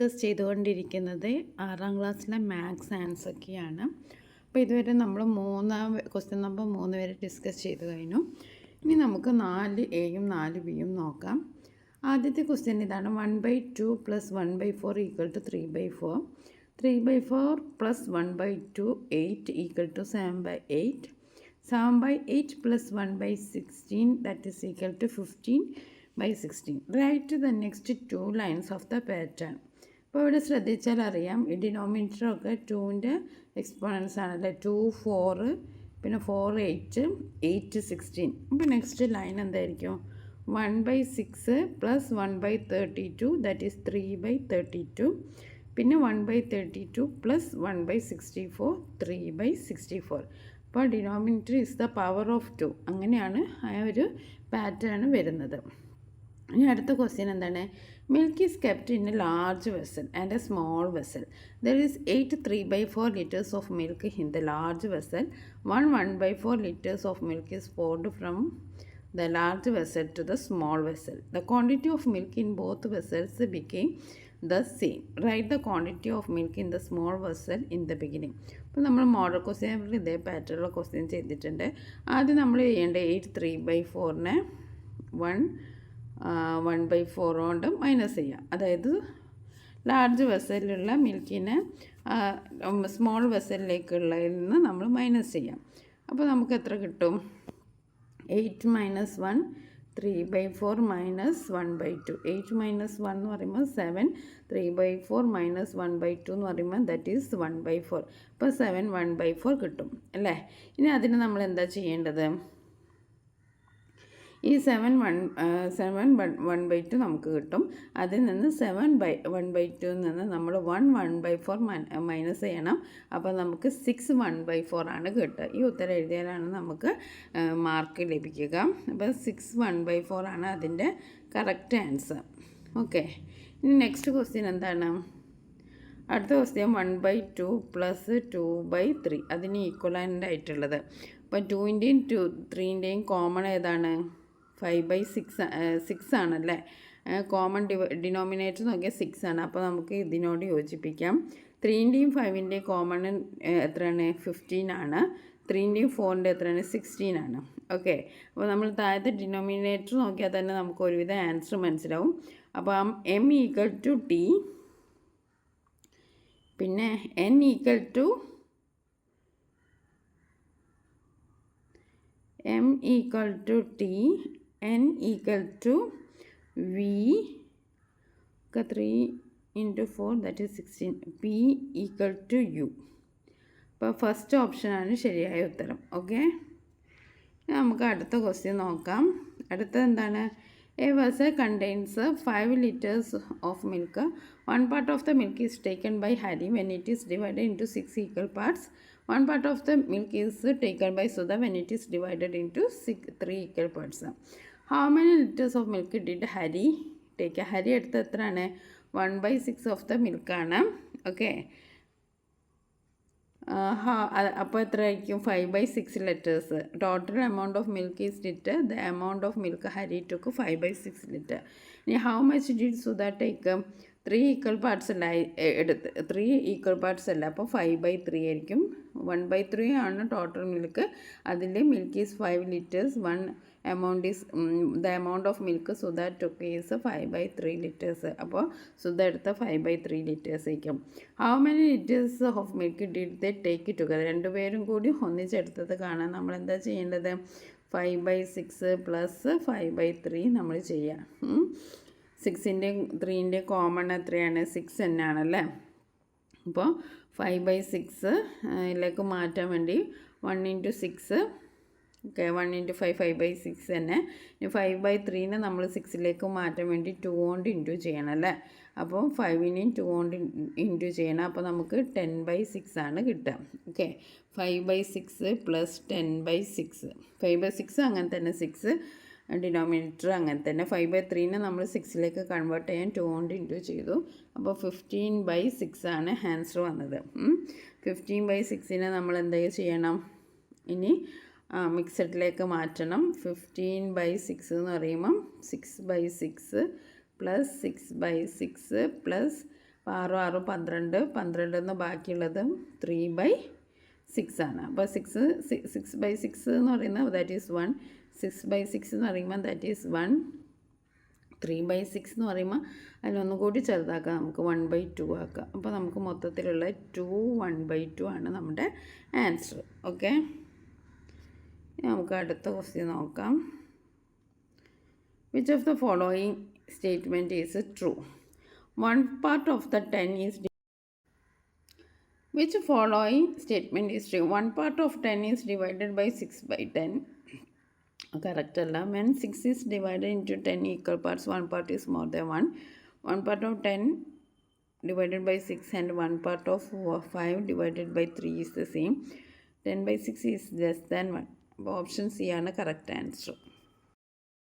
Discuss ചെയ്തുകൊണ്ടിരിക്കുന്നത് 6ാം ക്ലാസ്സിലെ maths ആൻസൊക്കെയാണ്. അപ്പോൾ ഇതുവരെ നമ്മൾ ക്വസ്റ്റ്യൻ നമ്പർ 3 വരെ ഡിസ്കസ് ചെയ്ത് കഴിഞ്ഞു. ഇനി നമുക്ക് 4A-യും 4B-യും നോക്കാം. ആദ്യത്തെ ക്വസ്റ്റ്യൻ ഇതാണ്. 1/2 + 1/4 = 3/4. 3/4 + 1/2 8 = 7/8. 7/8 + 1/16 that is equal to 15/16. Write the next two lines of the pattern. അപ്പോൾ ഇവിടെ ശ്രദ്ധിച്ചാൽ അറിയാം, ഈ ഡിനോമിനേറ്ററൊക്കെ 2ൻ്റെ എക്സ്പോണൻസ് ആണല്ലേ. 2 4 പിന്നെ 4 8 8 16. അപ്പോൾ നെക്സ്റ്റ് ലൈൻ എന്തായിരിക്കും? 1/6 + 1/32 that is 3/32. പിന്നെ 1/32 + 1/64 3/64. അപ്പോൾ denominator is the power of 2. അങ്ങനെയാണ് ആ ഒരു പാറ്റേൺ വരുന്നത്. ഇനി അടുത്ത ക്വസ്റ്റ്യൻ എന്താണ്? Milk is kept in A large vessel and A small vessel. There is 8 3/4 liters of milk in the large vessel. 1/4 liters of milk is poured from the large vessel to the small vessel. The quantity of milk in both vessels became the same. Write the quantity of milk in the small vessel in the beginning. അപ്പോൾ നമ്മൾ model question ഇതേ പാറ്റേണുള്ള question ചെയ്തിട്ടുണ്ട്. ആദ്യം നമ്മൾ ചെയ്യേണ്ടത് 8 3/4-നെ 1/4 കൊണ്ട് minus ചെയ്യാം. അതായത് ലാർജ് വെസലിലുള്ള മിൽക്കിനെ സ്മോൾ വെസലിലേക്കുള്ളതിൽ നിന്ന് നമ്മൾ മൈനസ് ചെയ്യാം. അപ്പോൾ നമുക്ക് എത്ര കിട്ടും? 8 - 1 3/4 - 1/2. 8 - 1 എന്ന് പറയുമ്പോൾ 7. 3/4 - 1/2 എന്ന് പറയുമ്പോൾ ദാറ്റ് ഈസ് 1/4. അപ്പോൾ 7 1/4 കിട്ടും അല്ലേ. ഇനി അതിന് നമ്മൾ എന്താ ചെയ്യേണ്ടത്? ഈ 7 1/2 നമുക്ക് കിട്ടും. അതിൽ നിന്ന് 7/1/2 നിന്ന് നമ്മൾ 1/4 മൈനസ് ചെയ്യണം. അപ്പോൾ നമുക്ക് 6 1/4 ആണ് കിട്ടുക. ഈ ഉത്തരം എഴുതിയാലാണ് നമുക്ക് മാർക്ക് ലഭിക്കുക. അപ്പോൾ 6 1/4 ആണ് അതിൻ്റെ കറക്റ്റ് ആൻസർ. ഓക്കെ, ഇനി നെക്സ്റ്റ് ക്വസ്റ്റ്യൻ എന്താണ്? അടുത്ത ക്വസ്റ്റ്യൻ 1/2 + 2/3 അതിന് ഈക്വലൻ്റ് ആയിട്ടുള്ളത്. അപ്പോൾ 2ൻ്റെയും 3ൻ്റെയും കോമൺ ഏതാണ്? 5/6 ആണല്ലേ. കോമൺ ഡിനോമിനേറ്റർ നോക്കിയാൽ 6 ആണ്. അപ്പോൾ നമുക്ക് ഇതിനോട് യോജിപ്പിക്കാം. 3ൻ്റെയും 5ൻ്റെയും കോമൺ എത്രയാണ്? 15 ആണ്. 3ൻ്റെയും 4ൻ്റെ എത്രയാണ്? 16 ആണ്. ഓക്കെ, അപ്പോൾ നമ്മൾ താഴത്തെ ഡിനോമിനേറ്റർ നോക്കിയാൽ തന്നെ നമുക്ക് ഒരുവിധ ആൻസർ മനസ്സിലാവും. അപ്പോൾ m = t, പിന്നെ n = t, n = v 3 × 4 that is 16. p = u. അപ്പോൾ ഫസ്റ്റ് ഓപ്ഷനാണ് ശരിയായ ഉത്തരം. ഓക്കെ, നമുക്ക് അടുത്ത ക്വസ്റ്റ്യൻ നോക്കാം. അടുത്തത് എന്താണ്? A vessel contains 5 liters of milk. One part of the milk is taken by Harry when it is divided into 6 equal parts. One part of the milk is taken by Sudha when it is divided into 3 equal parts. How many liters of milk did Harry take? Harry എടുത്ത എത്രയാണ്? 1/6 of the milk ആണ്. Okay, അപ്പോൾ എത്ര ആയിരിക്കും? 5/6 liters. Total amount of milk is liter. The amount of milk Hari took 5/6 liter. ഇനി how much did Sudha take? 3 equal parts അല്ല എടുത്ത്. 3 equal parts അല്ല, അപ്പോൾ 5/3 ആയിരിക്കും. 1/3 ആണ് ടോട്ടൽ മിൽക്ക്. അതിൽ milk is 5 liters. The amount of milk Sudha took is 5/3 liters. അപ്പോൾ സുധ എടുത്ത 5/3 liters ആയിരിക്കും. How many litres of milk did they take together? രണ്ടുപേരും കൂടി ഒന്നിച്ചെടുത്തത് കാണാൻ നമ്മൾ എന്താ ചെയ്യേണ്ടത്? 5/6 + 5/3 നമ്മൾ ചെയ്യാം. 6ൻ്റെയും 3ൻ്റെയും കോമൺ എത്രയാണ്? 6 തന്നെയാണല്ലേ. അപ്പോൾ 5/6 ലേക്ക് മാറ്റാൻ വേണ്ടി 1 × 6. ഓക്കെ, 1 × 5 5/6 തന്നെ. ഇനി 5/3-നെ നമ്മൾ 6ലേക്ക് മാറ്റാൻ വേണ്ടി 2 കൊണ്ട് ഇൻറ്റു ചെയ്യണം അല്ലേ. അപ്പോൾ 5-നെയും 2 കൊണ്ട് ഇൻറ്റു ചെയ്യണം. അപ്പോൾ നമുക്ക് 10/6 ആണ് കിട്ടുക. ഓക്കെ, 5/6 + 10/6. 5/6 അങ്ങനെ തന്നെ. 6 ഡിനോമിനേറ്റർ അങ്ങനെ തന്നെ. 5/3-നെ നമ്മൾ 6ലേക്ക് കൺവേർട്ട് ചെയ്യാൻ 2 കൊണ്ട് ഇൻറ്റു ചെയ്തു. അപ്പോൾ 15/6 ആണ് ആൻസർ വന്നത്. 15/6-നെ നമ്മൾ എന്താ ചെയ്യണം? ഇനി മിക്സഡിലേക്ക് മാറ്റണം. 15/6 എന്ന് പറയുമ്പം 6/6 + 6/6 + അപ്പോൾ 6 12 12 എന്ന് ബാക്കിയുള്ളത് 3/6 ആണ്. അപ്പോൾ 6/6 എന്ന് പറയുന്നത് ദാറ്റ് ഈസ് 1, 6/6 എന്ന് പറയുമ്പോൾ ദാറ്റ് ഈസ് 1, 3/6 എന്ന് പറയുമ്പോൾ അതിനൊന്നും കൂടി ചെറുതാക്കാം, നമുക്ക് 1/2 ആക്കാം. അപ്പോൾ നമുക്ക് മൊത്തത്തിലുള്ള 2 1/2 ആണ് നമ്മുടെ ആൻസർ. ഓക്കെ, നമുക്ക് അടുത്ത ക്വസ്റ്റ്യൻ നോക്കാം. Which of the following statement is true? 1 part of the 10 is which following statement is true? 1 part of 10 is divided by 6/10. Correct അല്ല. When 6 is divided into 10 equal parts, 1 part is more than 1. 1 part of 10 divided by 6 and 1 part of 5 divided by 3 is the same. 10/6 is less than 1. അപ്പോൾ option C ആണ് correct answer.